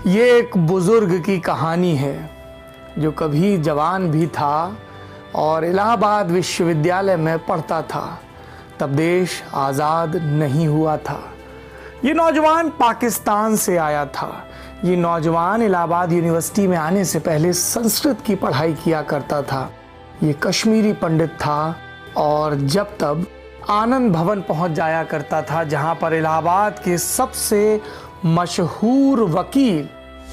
ये एक बुजुर्ग की कहानी है जो कभी जवान भी था और इलाहाबाद विश्वविद्यालय में पढ़ता था। तब देश आज़ाद नहीं हुआ था। ये नौजवान पाकिस्तान से आया था। ये नौजवान इलाहाबाद यूनिवर्सिटी में आने से पहले संस्कृत की पढ़ाई किया करता था। ये कश्मीरी पंडित था और जब तब आनंद भवन पहुंच जाया करता था, जहां पर इलाहाबाद के सबसे मशहूर वकील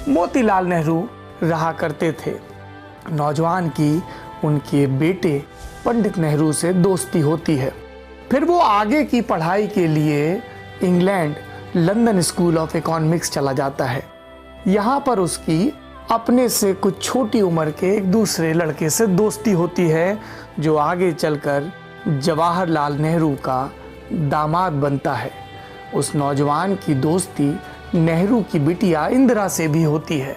मोतीलाल नेहरू रहा करते थे। नौजवान की उनके बेटे पंडित नेहरू से दोस्ती होती है। फिर वो आगे की पढ़ाई के लिए England London school of economics चला जाता है। यहाँ पर उसकी अपने से कुछ छोटी उम्र के एक दूसरे लड़के से दोस्ती होती है, जो आगे चलकर जवाहरलाल नेहरू का दामाद बनता है। उस नौजवान की दोस्ती नेहरू की बिटिया इंदिरा से भी होती है।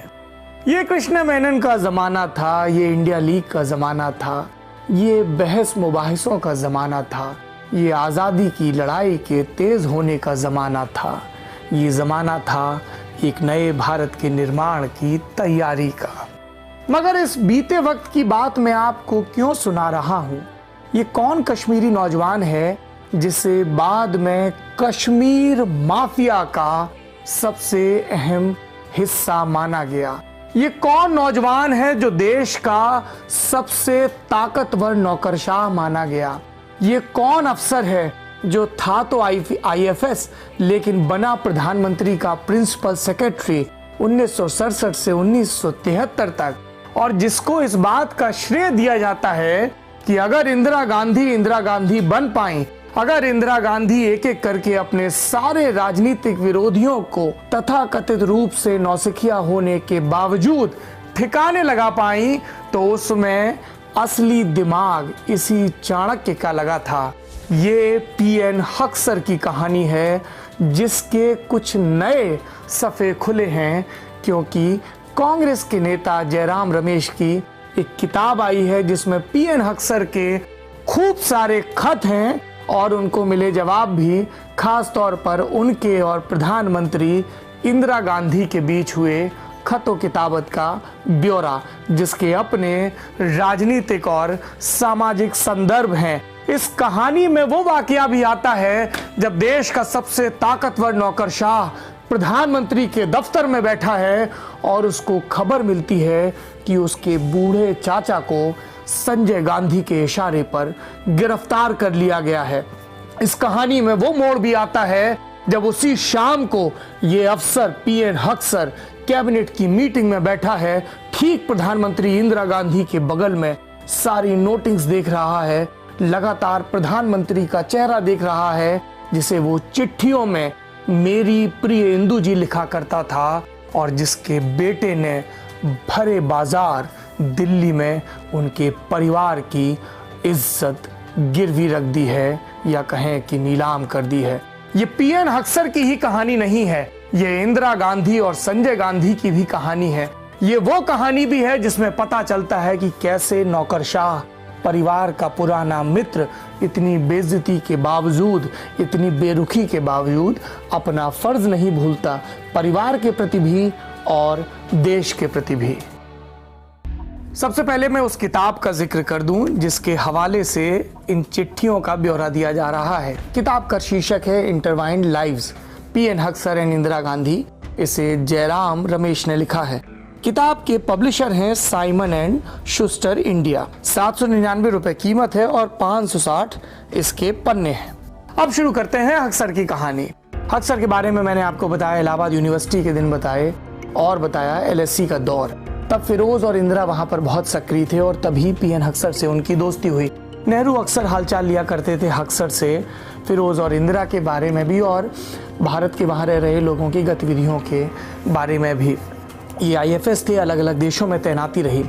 ये कृष्ण मेनन का ज़माना था, ये इंडिया लीग का ज़माना था, ये बहस मुबाहिसों का ज़माना था, ये आज़ादी की लड़ाई के तेज़ होने का ज़माना था। ये ज़माना था एक नए भारत के निर्माण की तैयारी का। मगर इस बीते वक्त की बात मैं आपको क्यों सुना रहा हूँ? ये कौन कश्मीरी नौजवान है जिसे बाद में कश्मीर माफिया का सबसे अहम हिस्सा माना गया? ये कौन नौजवान है जो देश का सबसे ताकतवर नौकरशाह माना गया? ये कौन अफसर है जो था तो IFS लेकिन बना प्रधानमंत्री का प्रिंसिपल सेक्रेटरी 1967 से 1973 तक, और जिसको इस बात का श्रेय दिया जाता है कि अगर इंदिरा गांधी बन पाई, अगर इंदिरा गांधी एक एक करके अपने सारे राजनीतिक विरोधियों को तथाकथित रूप से नौसिखिया होने के बावजूद ठिकाने लगा पाई, तो उसमें असली दिमाग इसी चाणक्य का लगा था। ये PN हक सर की कहानी है, जिसके कुछ नए सफ़े खुले हैं, क्योंकि कांग्रेस के नेता जयराम रमेश की एक किताब आई है जिसमें PN हक सर के खूब सारे खत हैं और उनको मिले जवाब भी, खास तौर पर उनके और प्रधानमंत्री इंदिरा गांधी के बीच हुए खतों किताबत का ब्यौरा, जिसके अपने राजनीतिक और सामाजिक संदर्भ हैं। इस कहानी में वो वाकया भी आता है जब देश का सबसे ताकतवर नौकरशाह प्रधानमंत्री के दफ्तर में बैठा है और उसको खबर मिलती है कि उसके बूढ़े चाचा को संजय गांधी के इशारे पर गिरफ्तार कर लिया गया है। इस कहानी में वो मोड़ भी आता है जब उसी शाम को ये अफसर PN हक सर कैबिनेट की मीटिंग में बैठा है, ठीक प्रधानमंत्री इंदिरा गांधी के बगल में सारी नोटिंग्स देख रहा है, लगातार प्रधानमंत्री का चेहरा देख रहा है, जिसे वो चिट्ठियों में मेरी प्रिय इंदु जी लिखा करता था, और जिसके बेटे ने भरे बाजार दिल्ली में उनके परिवार की इज्जत गिरवी रख दी है, या कहें कि नीलाम कर दी है। ये PN हक सर की ही कहानी नहीं है, ये इंदिरा गांधी और संजय गांधी की भी कहानी है। ये वो कहानी भी है जिसमें पता चलता है कि कैसे नौकरशाह परिवार का पुराना मित्र इतनी बेइज्जती के बावजूद, इतनी बेरुखी के बावजूद अपना फर्ज नहीं भूलता, परिवार के प्रति भी और देश के प्रति भी। सबसे पहले मैं उस किताब का जिक्र कर दूं जिसके हवाले से इन चिट्ठियों का ब्यौरा दिया जा रहा है। किताब का शीर्षक है इंटरवाइंड लाइव्स, PN हक सर एंड इंदिरा गांधी। इसे जयराम रमेश ने लिखा है। किताब के पब्लिशर हैं साइमन एंड शुस्टर इंडिया। 799 रुपए कीमत है और 560 इसके पन्ने हैं। अब शुरू करते हैं हक सर की कहानी। हक सर के बारे में मैंने आपको बताया, इलाहाबाद यूनिवर्सिटी के दिन बताए, और बताया LSE का दौर। तब फिरोज और इंदिरा वहां पर बहुत सक्रिय थे और तभी PN हक सर से उनकी दोस्ती हुई। नेहरू अक्सर हालचाल लिया करते थे हक सर से, फिरोज और इंदिरा के बारे में भी और भारत के वहाँ रह रहे लोगों की गतिविधियों के बारे में भी। ये IFS थे, अलग अलग देशों में तैनाती रही।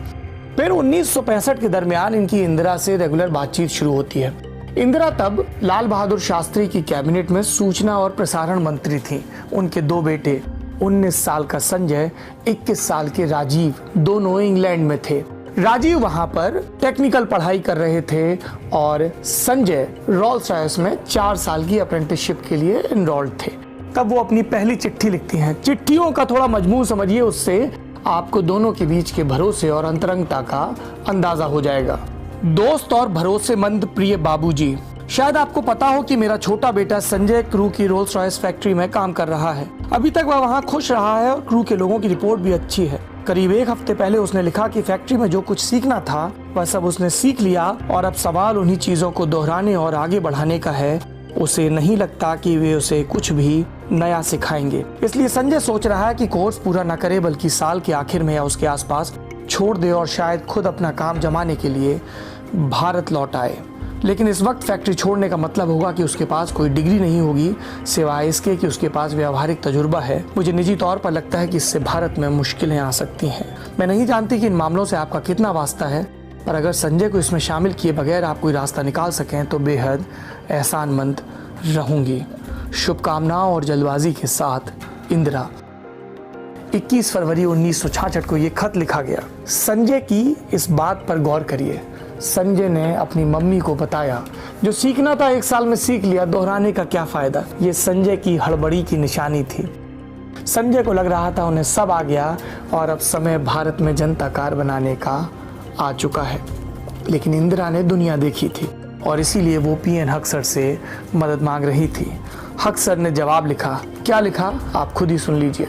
फिर 1965 के दरमियान इनकी इंदिरा से रेगुलर बातचीत शुरू होती है। इंदिरा तब लाल बहादुर शास्त्री की कैबिनेट में सूचना और प्रसारण मंत्री थी। उनके दो बेटे 19 साल का संजय, 21 साल के राजीव, दोनों इंग्लैंड में थे। राजीव वहां पर टेक्निकल पढ़ाई कर रहे थे और संजय रोल्स रॉयस में 4 साल की अप्रेंटिसशिप के लिए एनरोल्ड थे। तब वो अपनी पहली चिट्ठी लिखती हैं। चिट्ठियों का थोड़ा मजमून समझिए, उससे आपको दोनों के बीच के भरोसे और अंतरंगता का अंदाजा हो जाएगा। दोस्त और भरोसेमंद प्रिय बाबूजी, शायद आपको पता हो कि मेरा छोटा बेटा संजय क्रू की रोल्स रॉयस फैक्ट्री में काम कर रहा है। अभी तक वह वहाँ खुश रहा है और क्रू के लोगों की रिपोर्ट भी अच्छी है। करीब एक हफ्ते पहले उसने लिखा कि फैक्ट्री में जो कुछ सीखना था वह सब उसने सीख लिया और अब सवाल उन्हीं चीजों को दोहराने और आगे बढ़ाने का है। उसे नहीं लगता कि वे उसे कुछ भी नया सिखाएंगे, इसलिए संजय सोच रहा है कि कोर्स पूरा न करे बल्कि साल के आखिर में या उसके आसपास छोड़ दे और शायद खुद अपना काम जमाने के लिए भारत लौट आए। लेकिन इस वक्त फैक्ट्री छोड़ने का मतलब होगा कि उसके पास कोई डिग्री नहीं होगी सिवाय इसके कि उसके पास व्यावहारिक तजुर्बा है। मुझे निजी तौर पर लगता है कि इससे भारत में मुश्किलें आ सकती हैं। मैं नहीं जानती कि इन मामलों से आपका कितना वास्ता है, पर अगर संजय को इसमें शामिल किए बगैर आप कोई रास्ता निकाल सकें तो बेहद एहसानमंद रहूंगी। शुभकामनाओं और जल्दबाजी के साथ, इंदिरा। 21 फरवरी 1966 को ये खत लिखा गया। संजय की इस बात पर गौर करिए। संजय ने अपनी मम्मी को बताया, जो सीखना था 1 साल में सीख लिया, दोहराने का क्या फायदा। ये संजय की हड़बड़ी की निशानी थी। संजय को लग रहा था उन्हें सब आ गया और अब समय भारत में जनता कार बनाने का आ चुका है। लेकिन इंदिरा ने दुनिया देखी थी और इसीलिए वो पीएन हक्सर से मदद मांग रही थी। हक्सर ने जवाब लिखा। क्या लिखा आप खुद ही सुन लीजिए।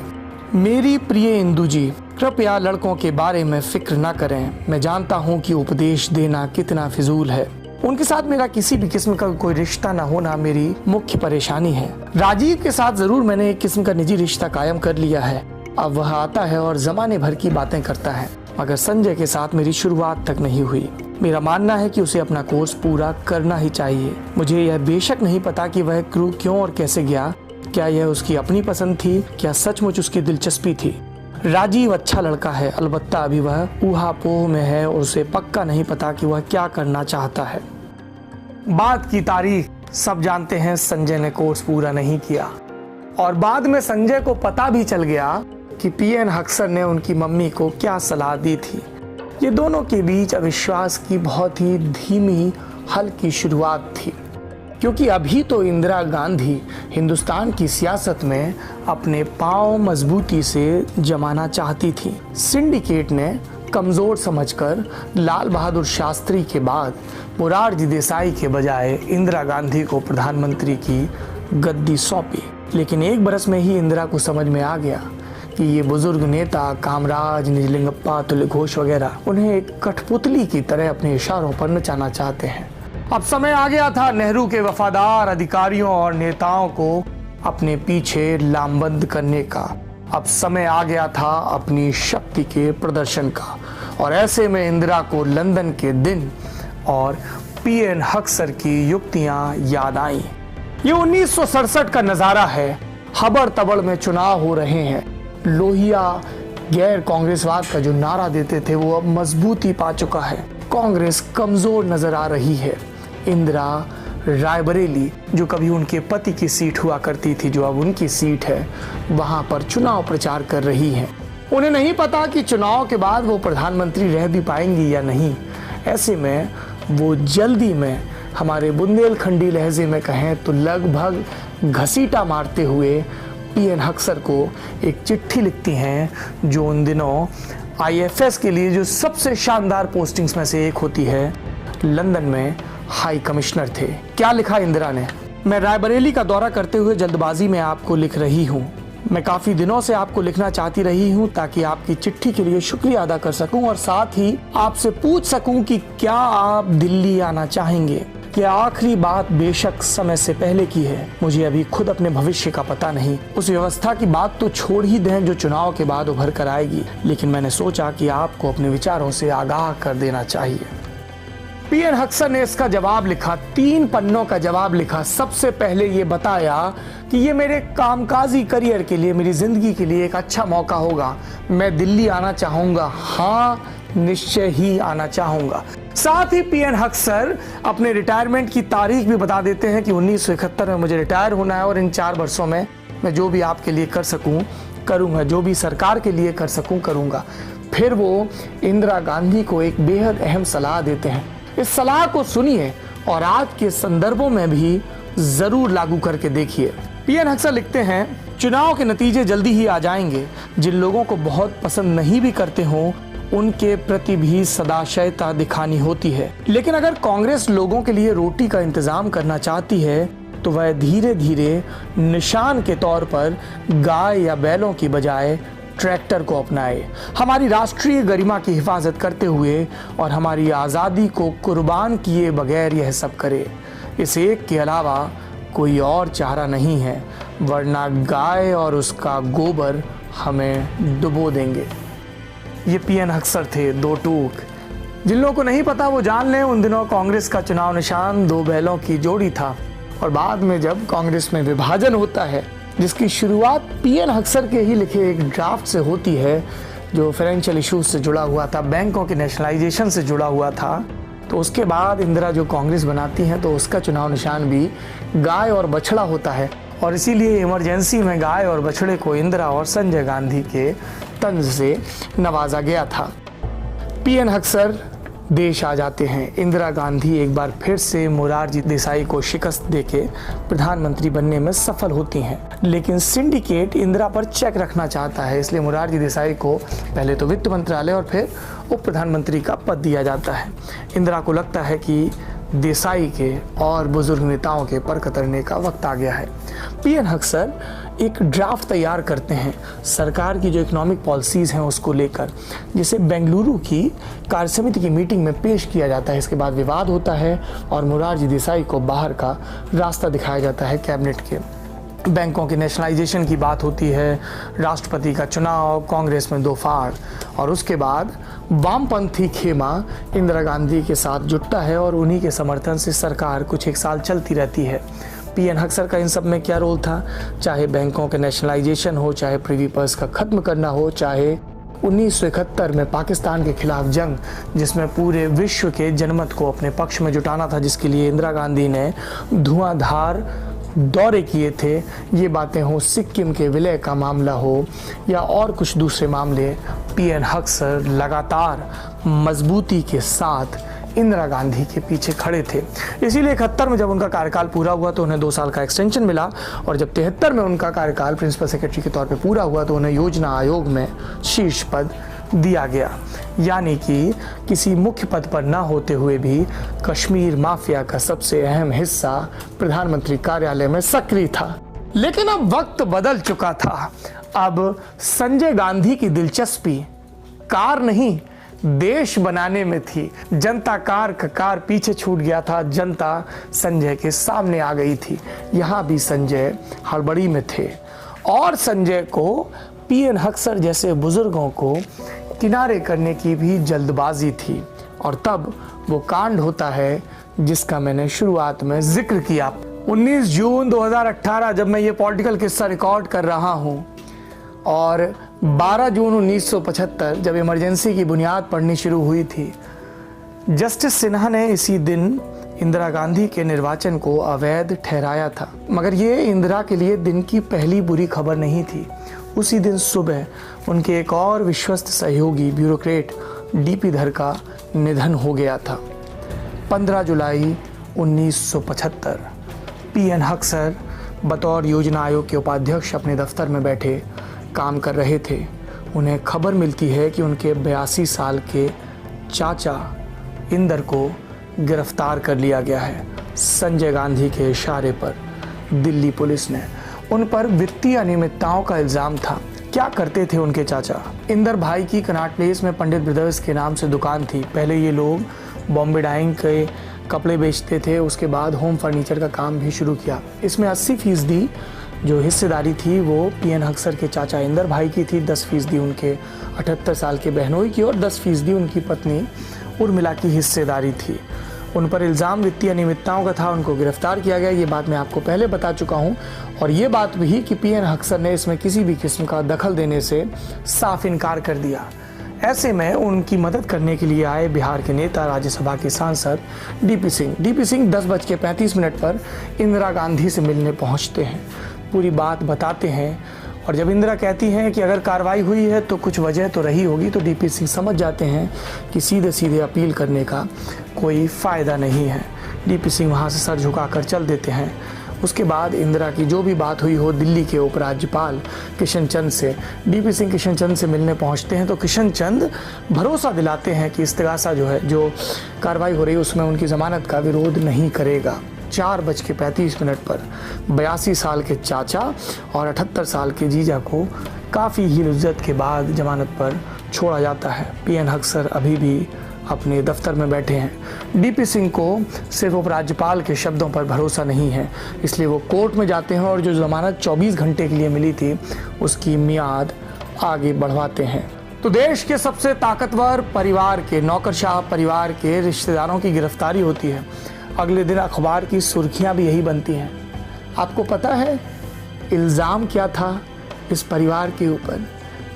मेरी प्रिय इंदु जी, कृपया लड़कों के बारे में फिक्र न करें। मैं जानता हूं कि उपदेश देना कितना फिजूल है। उनके साथ मेरा किसी भी किस्म का कोई रिश्ता न होना मेरी मुख्य परेशानी है। राजीव के साथ जरूर मैंने एक किस्म का निजी रिश्ता कायम कर लिया है। अब वह आता है और जमाने भर की बातें करता है, मगर संजय के साथ मेरी शुरुआत तक नहीं हुई। मेरा मानना है कि उसे अपना कोर्स पूरा करना ही चाहिए। मुझे यह बेशक नहीं पता कि वह क्रू क्यों और कैसे गया। क्या यह उसकी अपनी पसंद थी, क्या सचमुच उसकी दिलचस्पी थी। राजीव अच्छा लड़का है, अलबत्ता अभी वह ऊहापोह में है और उसे पक्का नहीं पता कि वह क्या करना चाहता है। बाद की तारीख सब जानते हैं, संजय ने कोर्स पूरा नहीं किया और बाद में संजय को पता भी चल गया कि पीएन हक्सर ने उनकी मम्मी को क्या सलाह दी थी। ये दोनों के बीच अविश्वास की बहुत ही धीमी हल्की शुरुआत थी, क्योंकि अभी तो इंदिरा गांधी हिंदुस्तान की सियासत में अपने पांव मजबूती से जमाना चाहती थी। सिंडिकेट ने कमजोर समझकर लाल बहादुर शास्त्री के बाद मोरारजी देसाई के बजाय इंदिरा गांधी को प्रधानमंत्री की गद्दी सौंपी। लेकिन 1 बरस में ही इंदिरा को समझ में आ गया कि ये बुजुर्ग नेता कामराज, निजलिंगप्पा, तुल्य घोष वगैरह उन्हें एक कठपुतली की तरह अपने इशारों पर नचाना चाहते हैं। अब समय आ गया था नेहरू के वफादार अधिकारियों और नेताओं को अपने पीछे लामबंद करने का। अब समय आ गया था अपनी शक्ति के प्रदर्शन का और ऐसे में इंदिरा को लंदन के दिन और पीएन हक्सर की युक्तियां याद आईं। ये 1967 का नजारा है। हबड़ तबड़ में चुनाव हो रहे हैं। लोहिया गैर कांग्रेसवाद का जो नारा देते थे वो अब मजबूती पा चुका है। कांग्रेस कमजोर नजर आ रही है। इंदिरा रायबरेली, जो कभी उनके पति की सीट हुआ करती थी, जो अब उनकी सीट है, वहां पर चुनाव प्रचार कर रही हैं। उन्हें नहीं पता कि चुनाव के बाद वो प्रधानमंत्री रह भी पाएंगी या नहीं। ऐसे में वो जल्दी में, हमारे बुंदेलखंडी लहजे में कहें तो लगभग घसीटा मारते हुए पीएन हक्सर को एक चिट्ठी लिखती हैं, जो उन दिनों आईएफएस के लिए जो सबसे शानदार पोस्टिंग्स में से एक होती है, लंदन में हाई कमिश्नर थे। क्या लिखा इंदिरा ने? मैं रायबरेली का दौरा करते हुए जल्दबाजी में आपको लिख रही हूँ। मैं काफी दिनों से आपको लिखना चाहती रही हूँ ताकि आपकी चिट्ठी के लिए शुक्रिया अदा कर सकूं और साथ ही आपसे पूछ सकूं कि क्या आप दिल्ली आना चाहेंगे। यह आखिरी बात बेशक समय से पहले की है। मुझे अभी खुद अपने भविष्य का पता नहीं। उस व्यवस्था की बात तो छोड़ ही दें जो चुनाव के बाद उभर कर आएगी, लेकिन मैंने सोचा कि आपको अपने विचारों से आगाह कर देना चाहिए। पीएन हक्सर ने इसका जवाब लिखा, 3 पन्नों का जवाब लिखा। सबसे पहले ये बताया कि ये मेरे कामकाजी करियर के लिए, मेरी जिंदगी के लिए एक अच्छा मौका होगा। मैं दिल्ली आना चाहूंगा, हाँ निश्चय ही आना चाहूंगा। साथ ही पीएन हक्सर अपने रिटायरमेंट की तारीख भी बता देते हैं कि 1971 में मुझे रिटायर होना है और इन 4 वर्षों में मैं जो भी आपके लिए कर सकूं करूंगा, जो भी सरकार के लिए कर सकूं करूंगा। फिर वो इंदिरा गांधी को एक बेहद अहम सलाह देते हैं। इस सलाह को सुनिए और आज के संदर्भों में भी जरूर लागू करके देखिए। पीएन अक्सर लिखते हैं, चुनाव के नतीजे जल्दी ही आ जाएंगे। जिन लोगों को बहुत पसंद नहीं भी करते हों, उनके प्रति भी सदाशयता दिखानी होती है। लेकिन अगर कांग्रेस लोगों के लिए रोटी का इंतजाम करना चाहती है तो वह धीरे धीरे निशान के तौर पर गाय या बैलों की बजाय ट्रैक्टर को अपनाए। हमारी राष्ट्रीय गरिमा की हिफाजत करते हुए और हमारी आज़ादी को कुर्बान किए बगैर यह सब करे। इस एक के अलावा कोई और चारा नहीं है, वरना गाय और उसका गोबर हमें डुबो देंगे। ये पीएन अक्सर थे, दो टूक। जिन लोगों को नहीं पता वो जान लें, उन दिनों कांग्रेस का चुनाव निशान दो बैलों की जोड़ी था। और बाद में जब कांग्रेस में विभाजन होता है, जिसकी शुरुआत पीएन अक्सर के ही लिखे एक ड्राफ्ट से होती है, जो फाइनेंशियल इश्यूज से जुड़ा हुआ था, बैंकों के नेशनलाइजेशन से जुड़ा हुआ था, तो उसके बाद इंदिरा जो कांग्रेस बनाती हैं तो उसका चुनाव निशान भी गाय और बछड़ा होता है। और इसीलिए इमरजेंसी में गाय और बछड़े को इंदिरा और संजय गांधी के तंज से नवाजा गया था। पीएन अक्सर देश आ जाते हैं। इंदिरा गांधी एक बार फिर से मोरारजी देसाई को शिकस्त देके प्रधानमंत्री बनने में सफल होती हैं। लेकिन सिंडिकेट इंदिरा पर चेक रखना चाहता है, इसलिए मोरारजी देसाई को पहले तो वित्त मंत्रालय और फिर उप प्रधानमंत्री का पद दिया जाता है। इंदिरा को लगता है कि देसाई के और बुजुर्ग नेताओं के पर कतरने का वक्त आ गया है। पीएन अक्सर एक ड्राफ्ट तैयार करते हैं सरकार की जो इकोनॉमिक पॉलिसीज़ हैं उसको लेकर, जिसे बेंगलुरु की कार्यसमिति की मीटिंग में पेश किया जाता है। इसके बाद विवाद होता है और मोरारजी देसाई को बाहर का रास्ता दिखाया जाता है कैबिनेट के। बैंकों के नेशनलाइजेशन की बात होती है, राष्ट्रपति का चुनाव, कांग्रेस में दो फाड़, और उसके बाद वामपंथी खेमा इंदिरा गांधी के साथ जुटता है और उन्हीं के समर्थन से सरकार कुछ एक साल चलती रहती है। पीएन अक्सर का इन सब में क्या रोल था? चाहे बैंकों के नेशनलाइजेशन हो, चाहे प्रिवी पर्स का खत्म करना हो, चाहे 1971 में पाकिस्तान के खिलाफ जंग, जिसमें पूरे विश्व के जनमत को अपने पक्ष में जुटाना था, जिसके लिए इंदिरा गांधी ने धुआंधार दौरे किए थे। ये बातें हो, सिक्किम के विलय का मामला हो या और कुछ दूसरे मामले, पीएन अक्सर लगातार मजबूती के साथ इंदिरा गांधी के पीछे खड़े थे। इसीलिए 71 में जब उनका कार्यकाल पूरा हुआ तो उन्हें 2 साल का एक्सटेंशन मिला, और जब 73 में उनका कार्यकाल प्रिंसिपल सेक्रेटरी के तौर पे पूरा हुआ तो उन्हें योजना आयोग में शीर्ष पद दिया गया। यानी कि किसी मुख्य पद पर न होते हुए भी कश्मीर माफिया का सबसे अहम हिस्सा प्रधानमंत्री कार्यालय में सक्रिय था। लेकिन अब वक्त बदल चुका था। अब संजय गांधी की दिलचस्पी कार नहीं, देश बनाने में थी। जनता कार पीछे छूट गया था, जनता संजय के सामने आ गई थी। यहाँ भी संजय हड़बड़ी में थे और संजय को पीएन अक्सर जैसे बुजुर्गों को किनारे करने की भी जल्दबाजी थी। और तब वो कांड होता है जिसका मैंने शुरुआत में जिक्र किया। 19 जून 2018 जब मैं ये पॉलिटिकल किस्सा रिकॉर्ड कर रहा हूँ, और 12 जून 1975 जब इमरजेंसी की बुनियाद पड़नी शुरू हुई थी, जस्टिस सिन्हा ने इसी दिन इंदिरा गांधी के निर्वाचन को अवैध ठहराया था। मगर ये इंदिरा के लिए दिन की पहली बुरी खबर नहीं थी। उसी दिन सुबह उनके एक और विश्वस्त सहयोगी ब्यूरोक्रेट डीपी धर का निधन हो गया था। 15 जुलाई 1975 पीएन अक्सर बतौर योजना आयोग के उपाध्यक्ष अपने दफ्तर में बैठे काम कर रहे थे। उन्हें खबर मिलती है कि उनके 82 साल के चाचा इंदर को गिरफ्तार कर लिया गया है। संजय गांधी के इशारे पर दिल्ली पुलिस ने उन पर वित्तीय अनियमितताओं का इल्ज़ाम था। क्या करते थे उनके चाचा? इंदर भाई की कनॉट प्लेस में पंडित ब्रदर्स के नाम से दुकान थी। पहले ये लोग बॉम्बे डाइंग के कपड़े बेचते थे, उसके बाद होम फर्नीचर का काम भी शुरू किया। इसमें 80% जो हिस्सेदारी थी वो पीएन अक्सर के चाचा इंदर भाई की थी, 10% उनके 78 साल के बहनोई की और 10% उनकी पत्नी उर्मिला की हिस्सेदारी थी। उन पर इल्ज़ाम वित्तीय अनियमितताओं का था, उनको गिरफ्तार किया गया। ये बात मैं आपको पहले बता चुका हूँ, और ये बात भी कि पीएन अक्सर ने इसमें किसी भी किस्म का दखल देने से साफ इनकार कर दिया। ऐसे में उनकी मदद करने के लिए आए बिहार के नेता, राज्यसभा के सांसद डीपी सिंह 10:35 पर इंदिरा गांधी से मिलने पहुँचते हैं, पूरी बात बताते हैं। और जब इंदिरा कहती हैं कि अगर कार्रवाई हुई है तो कुछ वजह तो रही होगी, तो डीपी सिंह समझ जाते हैं कि सीधे सीधे अपील करने का कोई फ़ायदा नहीं है। डीपी सिंह वहाँ से सर झुकाकर चल देते हैं। उसके बाद इंदिरा की जो भी बात हुई हो दिल्ली के उपराज्यपाल किशन चंद से, डीपी सिंह किशन चंद से मिलने पहुंचते हैं तो किशन चंद भरोसा दिलाते हैं कि इस्तिगासा जो कार्रवाई हो रही है उसमें उनकी ज़मानत का विरोध नहीं करेगा। 4:35 पर 82 साल के चाचा और 78 साल के जीजा को काफ़ी ही इज्जत के बाद जमानत पर छोड़ा जाता है। पीएन हक्सर अभी भी अपने दफ्तर में बैठे हैं। डीपी सिंह को सिर्फ उपराज्यपाल के शब्दों पर भरोसा नहीं है, इसलिए वो कोर्ट में जाते हैं और जो ज़मानत 24 घंटे के लिए मिली थी उसकी मियाद आगे बढ़वाते हैं। तो देश के सबसे ताकतवर परिवार के, नौकरशाह परिवार के रिश्तेदारों की गिरफ्तारी होती है। अगले दिन अखबार की सुर्खियां भी यही बनती हैं। आपको पता है इल्ज़ाम क्या था इस परिवार के ऊपर?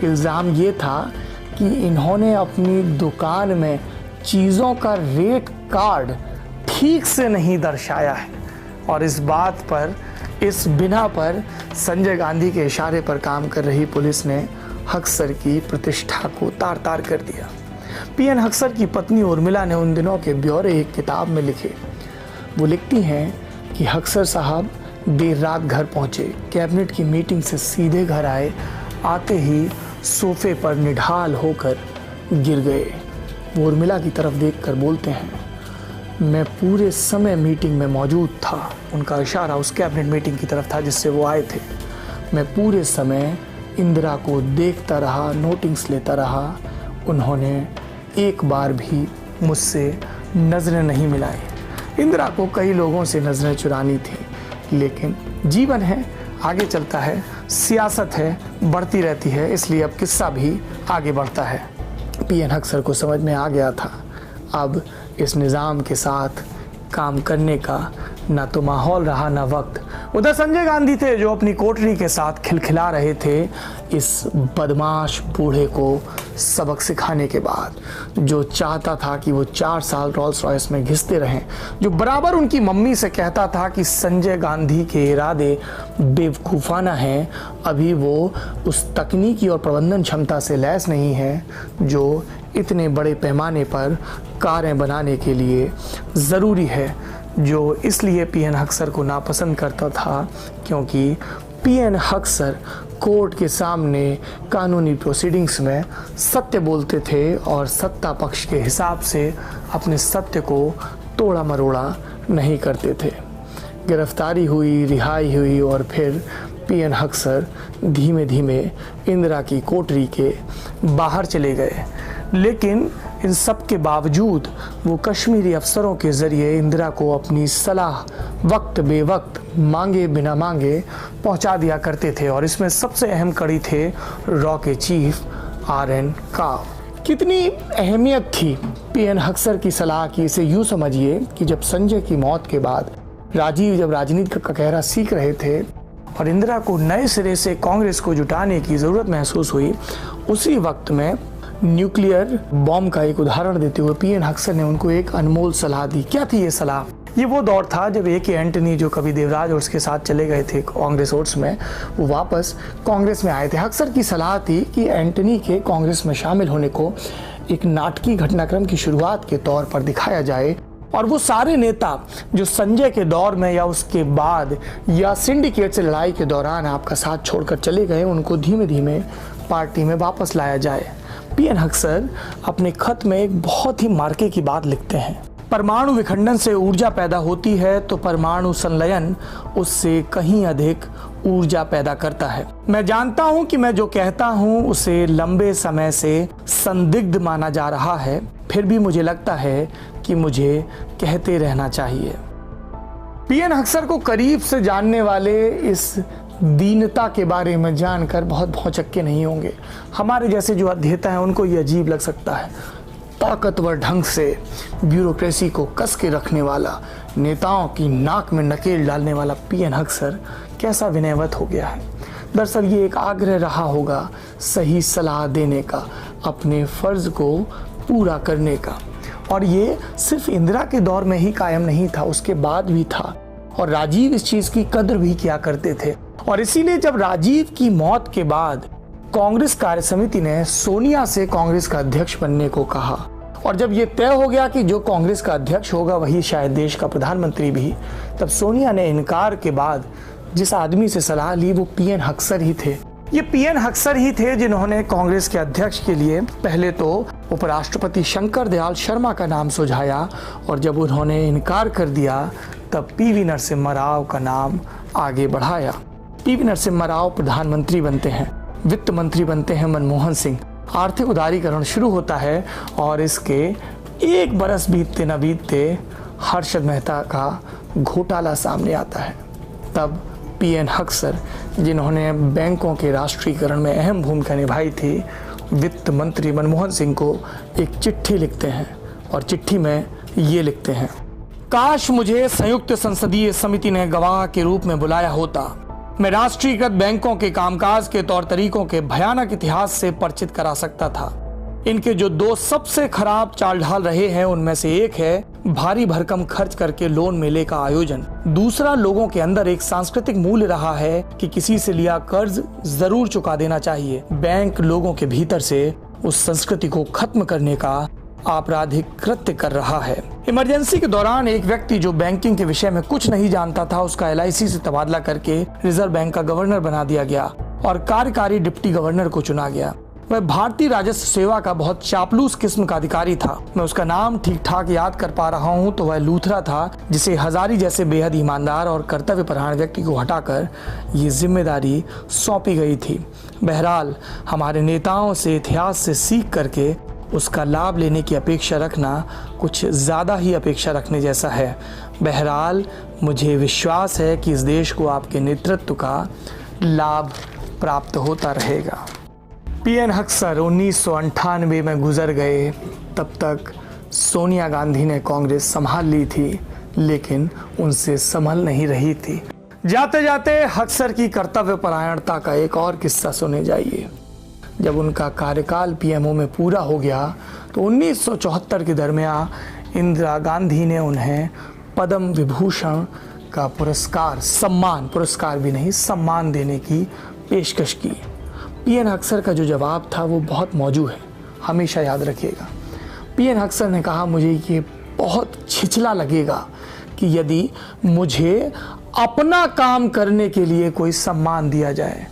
इल्ज़ाम ये था कि इन्होंने अपनी दुकान में चीज़ों का रेट कार्ड ठीक से नहीं दर्शाया है और इस बात पर, इस बिना पर संजय गांधी के इशारे पर काम कर रही पुलिस ने हक्सर की प्रतिष्ठा को तार तार कर दिया। पीएन हक्सर की पत्नी उर्मिला ने उन दिनों के ब्यौरे एक किताब में लिखे। वो लिखती हैं कि हक्सर साहब देर रात घर पहुंचे, कैबिनेट की मीटिंग से सीधे घर आए, आते ही सोफे पर निढाल होकर गिर गए। वो उर्मिला की तरफ देखकर बोलते हैं, मैं पूरे समय मीटिंग में मौजूद था। उनका इशारा उस कैबिनेट मीटिंग की तरफ था जिससे वो आए थे। मैं पूरे समय इंदिरा को देखता रहा, नोटिंग्स लेता रहा। उन्होंने एक बार भी मुझसे नज़रें नहीं मिलाई। इंदिरा को कई लोगों से नज़रें चुरानी थी, लेकिन जीवन है, आगे चलता है, सियासत है, बढ़ती रहती है, इसलिए अब किस्सा भी आगे बढ़ता है। पीएन हक्सर को समझ में आ गया था अब इस निज़ाम के साथ काम करने का ना तो माहौल रहा ना वक्त। उधर संजय गांधी थे जो अपनी कोठरी के साथ खिलखिला रहे थे इस बदमाश बूढ़े को सबक सिखाने के बाद, जो चाहता था कि वो 4 साल रोल्स रॉयस में घिसते रहें, जो बराबर उनकी मम्मी से कहता था कि संजय गांधी के इरादे बेवकूफ़ाना हैं, अभी वो उस तकनीकी और प्रबंधन क्षमता से लैस नहीं है जो इतने बड़े पैमाने पर कारें बनाने के लिए ज़रूरी है, जो इसलिए पीएन हक्सर को नापसंद करता था क्योंकि पीएन हक्सर कोर्ट के सामने कानूनी प्रोसीडिंग्स में सत्य बोलते थे और सत्ता पक्ष के हिसाब से अपने सत्य को तोड़ा मरोड़ा नहीं करते थे। गिरफ्तारी हुई, रिहाई हुई और फिर पीएन हक्सर धीमे धीमे इंदिरा की कोठरी के बाहर चले गए, लेकिन इन सब के बावजूद वो कश्मीरी अफसरों के ज़रिए इंदिरा को अपनी सलाह वक्त बेवक्त, मांगे बिना मांगे पहुंचा दिया करते थे और इसमें सबसे अहम कड़ी थे रॉ के चीफ आर.एन. काव। कितनी अहमियत थी पीएन हक्सर की सलाह की, इसे यूँ समझिए कि जब संजय की मौत के बाद राजीव जब राजनीति का ककहरा सीख रहे थे और इंदिरा को नए सिरे से कांग्रेस को जुटाने की ज़रूरत महसूस हुई, उसी वक्त में न्यूक्लियर बॉम्ब का एक उदाहरण देते हुए पीएन हक्सर ने उनको एक अनमोल सलाह दी। क्या थी ये सलाह? ये वो दौर था जब ए.के. एंटनी, जो कभी देवराज ओट्स के साथ चले गए थे कांग्रेस ओट्स में, वो वापस कांग्रेस में आए थे। हक्सर की सलाह थी कि एंटनी के कांग्रेस में शामिल होने को एक नाटकीय घटनाक्रम की शुरुआत के तौर पर दिखाया जाए और वो सारे नेता जो संजय के दौर में या उसके बाद या सिंडिकेट से लड़ाई के दौरान आपका साथ छोड़कर चले गए, उनको धीमे धीमे पार्टी में वापस लाया जाए। पीएन हक्सर अपने खत में एक बहुत ही मार्के की बात लिखते हैं, परमाणु विखंडन से ऊर्जा पैदा होती है तो परमाणु संलयन उससे कहीं अधिक ऊर्जा पैदा करता है। मैं जानता हूं कि मैं जो कहता हूं उसे लंबे समय से संदिग्ध माना जा रहा है, फिर भी मुझे लगता है कि मुझे कहते रहना चाहिए। पीएन हक्सर को करीब से जानने वाले इस दीनता के बारे में जानकर बहुत भौचक्के नहीं होंगे। हमारे जैसे जो अध्येता हैं उनको ये अजीब लग सकता है। ताकतवर ढंग से ब्यूरोक्रेसी को कस के रखने वाला, नेताओं की नाक में नकेल डालने वाला पीएन हक्सर कैसा विनयवत हो गया है। दरअसल ये एक आग्रह रहा होगा सही सलाह देने का, अपने फर्ज को पूरा करने का, और ये सिर्फ इंदिरा के दौर में ही कायम नहीं था, उसके बाद भी था और राजीव इस चीज़ की कद्र भी किया करते थे। और इसीलिए जब राजीव की मौत के बाद कांग्रेस कार्य समिति ने सोनिया से कांग्रेस का अध्यक्ष बनने को कहा और जब ये तय हो गया कि जो कांग्रेस का अध्यक्ष होगा वही शायद देश का प्रधानमंत्री भी, तब सोनिया ने इनकार के बाद जिस आदमी से सलाह ली वो पीएन हक्सर ही थे। ये पीएन हक्सर ही थे जिन्होंने कांग्रेस के अध्यक्ष के लिए पहले तो उपराष्ट्रपति शंकर दयाल शर्मा का नाम सुझाया, और जब उन्होंने इनकार कर दिया तब पीवी नरसिम्हा राव का नाम आगे बढ़ाया। पीवी नरसिम्हा राव प्रधानमंत्री बनते हैं, वित्त मंत्री बनते हैं मनमोहन सिंह, आर्थिक उदारीकरण शुरू होता है और इसके एक बरस बीतते न बीतते हर्षद मेहता का घोटाला सामने आता है। तब पीएन हक्सर, जिन्होंने बैंकों के राष्ट्रीयकरण में अहम भूमिका निभाई थी, वित्त मंत्री मनमोहन सिंह को एक चिट्ठी लिखते हैं और चिट्ठी में ये लिखते हैं, काश मुझे संयुक्त संसदीय समिति ने गवाह के रूप में बुलाया होता। मैं राष्ट्रीयकृत बैंकों के कामकाज के तौर तरीकों के भयानक इतिहास से परिचित करा सकता था। इनके जो दो सबसे खराब चाल ढाल रहे हैं उनमें से एक है भारी भरकम खर्च करके लोन मेले का आयोजन, दूसरा लोगों के अंदर एक सांस्कृतिक मूल्य रहा है कि किसी से लिया कर्ज जरूर चुका देना चाहिए। बैंक लोगों के भीतर से उस संस्कृति को खत्म करने का आपराधिक कृत्य कर रहा है। इमरजेंसी के दौरान एक व्यक्ति जो बैंकिंग के विषय में कुछ नहीं जानता था, उसका LIC से तबादला करके रिजर्व बैंक का गवर्नर बना दिया गया और कार्यकारी डिप्टी गवर्नर को चुना गया। वह भारतीय राजस्व सेवा का बहुत चापलूस किस्म का अधिकारी था। मैं उसका नाम ठीक ठाक याद कर पा रहा हूँ तो वह लूथरा था, जिसे हजारी जैसे बेहद ईमानदार और कर्तव्यपरायण व्यक्ति को हटाकर ये जिम्मेदारी सौंपी गई थी। बहरहाल हमारे नेताओं से इतिहास से सीख करके उसका लाभ लेने की अपेक्षा रखना कुछ ज़्यादा ही अपेक्षा रखने जैसा है। बहरहाल मुझे विश्वास है कि इस देश को आपके नेतृत्व का लाभ प्राप्त होता रहेगा। पीएन हक्सर 1998 में गुजर गए, तब तक सोनिया गांधी ने कांग्रेस संभाल ली थी, लेकिन उनसे संभल नहीं रही थी। जाते जाते हक्सर की कर्तव्यपरायणता का एक और किस्सा सुने जाइए। जब उनका कार्यकाल PMO में पूरा हो गया तो 1974 के दरमियान इंदिरा गांधी ने उन्हें पद्म विभूषण का पुरस्कार भी नहीं, सम्मान देने की पेशकश की। पीएन हक्सर का जो जवाब था वो बहुत मौजूद है, हमेशा याद रखिएगा। पीएन हक्सर ने कहा, मुझे ये बहुत छिछला लगेगा कि यदि मुझे अपना काम करने के लिए कोई सम्मान दिया जाए।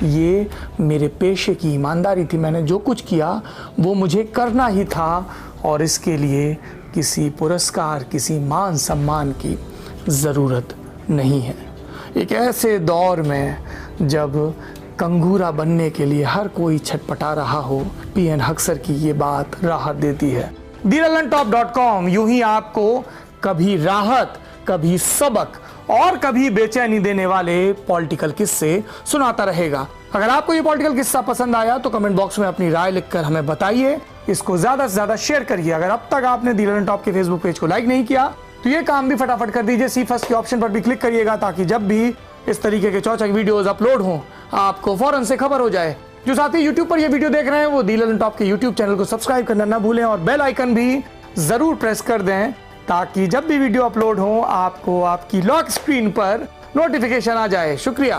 ये मेरे पेशे की ईमानदारी थी, मैंने जो कुछ किया वो मुझे करना ही था और इसके लिए किसी पुरस्कार, किसी मान सम्मान की ज़रूरत नहीं है। एक ऐसे दौर में जब कंगूरा बनने के लिए हर कोई छटपटा रहा हो, पीएन हक्सर की ये बात राहत देती है। thelalantop.com यूं ही आपको कभी राहत, कभी सबक और कभी बेचैनी देने वाले पॉलिटिकल किस्से सुनाता रहेगा। अगर आपको ये पॉलिटिकल किस्सा पसंद आया तो कमेंट बॉक्स में अपनी राय लिखकर हमें बताइए। इसको ज्यादा से ज्यादा शेयर करिए। अगर अब तक आपने दी ललन टॉप के फेसबुक पेज को लाइक नहीं किया तो ये काम भी फटाफट कर दीजिए। सी फर्स्ट के ऑप्शन पर भी क्लिक करिएगा ताकि जब भी इस तरीके के चौचक वीडियोस अपलोड हों आपको फौरन से खबर हो जाए। जो साथी यूट्यूब पर ये वीडियो देख रहे हैं वो दी ललन टॉप के यूट्यूब चैनल को सब्सक्राइब करना ना भूलें और बेल आइकन भी जरूर प्रेस कर दें ताकि जब भी वीडियो अपलोड हो आपको आपकी लॉक स्क्रीन पर नोटिफिकेशन आ जाए। शुक्रिया।